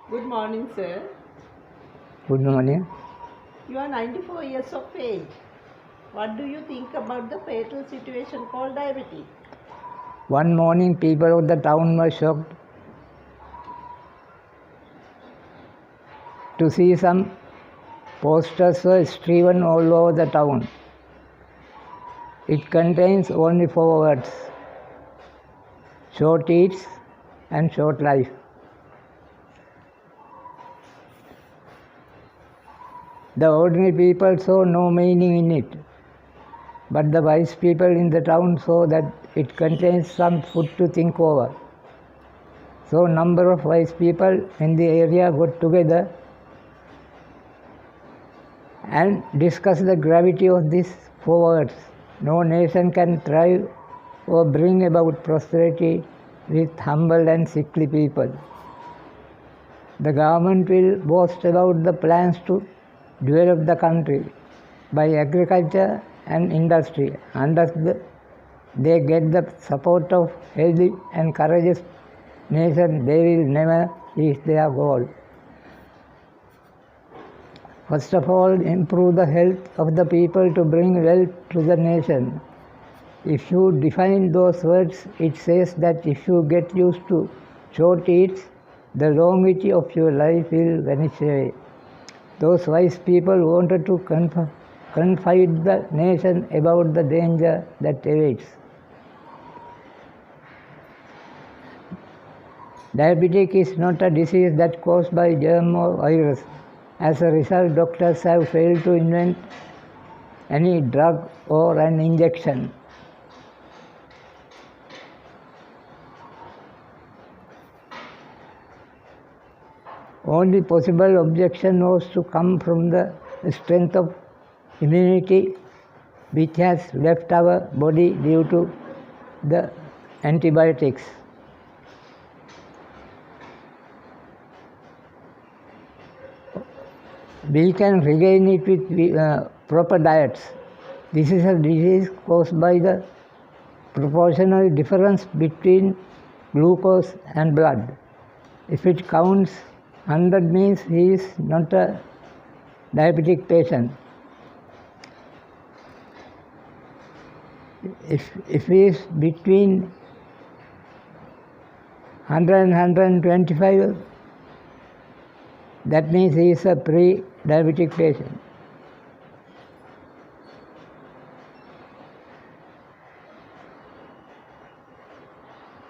Good morning, sir. Good morning. You are 94 years of age. What do you think about the fatal situation called diabetes? One morning, people of the town were shocked to see some posters were strewn all over the town. It contains only 4 words: short eats and short life. The ordinary people saw no meaning in it, but the wise people in the town saw that it contains some food to think over. So a number of wise people in the area got together and discussed the gravity of these 4 words. No nation can thrive or bring about prosperity with humble and sickly people. The government will boast about the plans to develop the country by agriculture and industry. Unless they get the support of healthy and courageous nation, they will never reach their goal. First of all, improve the health of the people to bring wealth to the nation. If you define those words, it says that if you get used to short eats, the longevity of your life will vanish away. Those wise people wanted to confide the nation about the danger that awaits. Diabetes is not a disease that caused by germ or virus. As a result, doctors have failed to invent any drug or an injection. Only possible objection was to come from the strength of immunity which has left our body due to the antibiotics. We can regain it with proper diets. This is a disease caused by the proportional difference between glucose and blood. If it counts 100 means he is not a diabetic patient. If he is between 100 and 125, that means he is a pre-diabetic patient.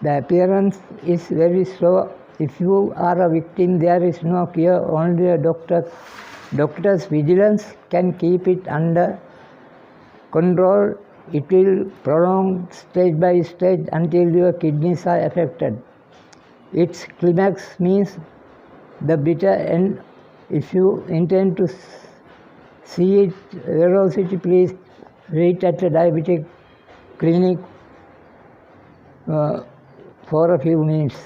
The appearance is very slow. If you are a victim, there is no cure, only a doctor's vigilance can keep it under control. It will prolong stage by stage until your kidneys are affected. Its climax means the bitter end. If you intend to see it velocity, please wait at a diabetic clinic for a few minutes.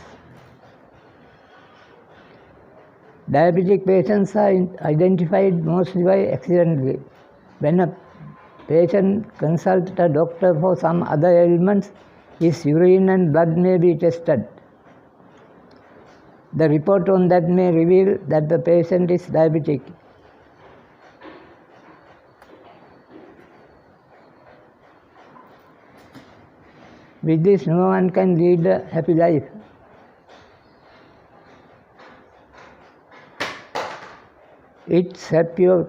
Diabetic patients are identified mostly by accidentally. When a patient consults a doctor for some other ailments, his urine and blood may be tested. The report on that may reveal that the patient is diabetic. With this, no one can lead a happy life. It saps your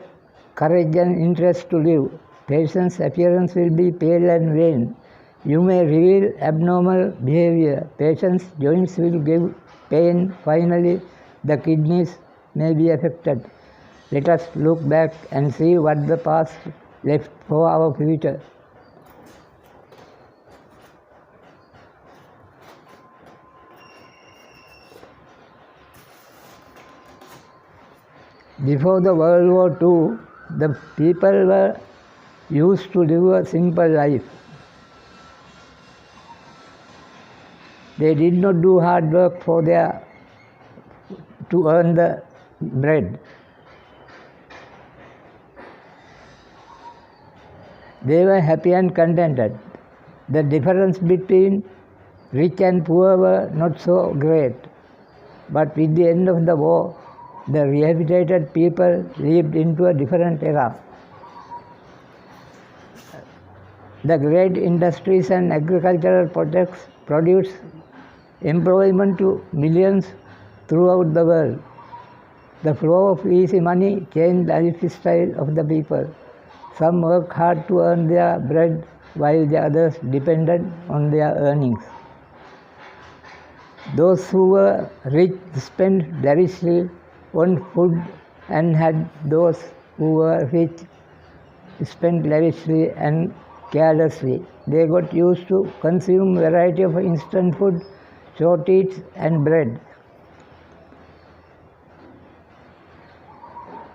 courage and interest to live. Patient's appearance will be pale and wan. You may reveal abnormal behavior. Patient's joints will give pain. Finally, the kidneys may be affected. Let us look back and see what the past left for our future. Before the World War II, the people were used to live a simple life. They did not do hard work to earn the bread. They were happy and contented. The difference between rich and poor were not so great. But with the end of the war, the rehabilitated people lived into a different era. The great industries and agricultural products produce employment to millions throughout the world. The flow of easy money changed the lifestyle of the people. Some work hard to earn their bread, while the others depended on their earnings. Those who were rich spent lavishly on food, and had those who were rich spent lavishly and carelessly. They got used to consume variety of instant food, short eats and bread.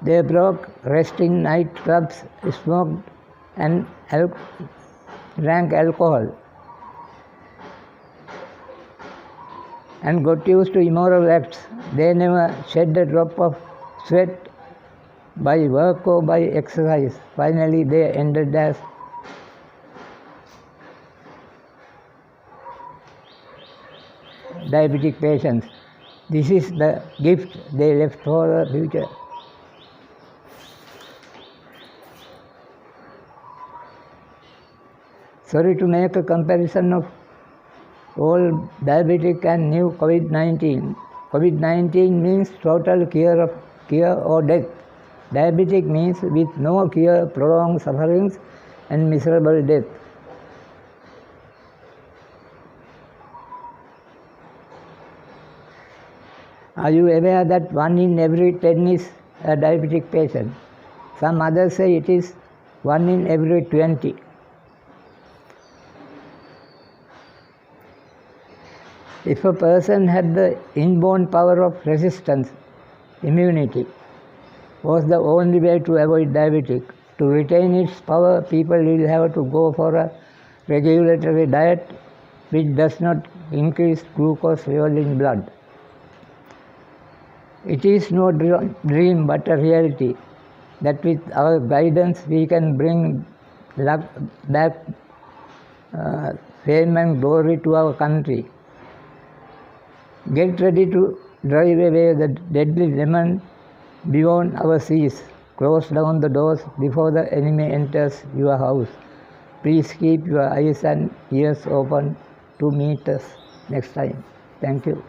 They broke rest in night clubs, smoked and drank alcohol, and got used to immoral acts. They never shed a drop of sweat by work or by exercise. Finally, they ended as diabetic patients. This is the gift they left for the future. Sorry to make a comparison of old diabetic and new COVID-19. COVID-19 means total cure or death. Diabetic means with no cure, prolonged sufferings and miserable death. Are you aware that 1 in every 10 is a diabetic patient? Some others say it is 1 in every 20. If a person had the inborn power of resistance, immunity was the only way to avoid diabetic. To retain its power, people will have to go for a regulatory diet which does not increase glucose level in blood. It is no dream but a reality that with our guidance we can bring back fame and glory to our country. Get ready to drive away the deadly lemon beyond our seas. Close down the doors before the enemy enters your house. Please keep your eyes and ears open to meet us next time. Thank you.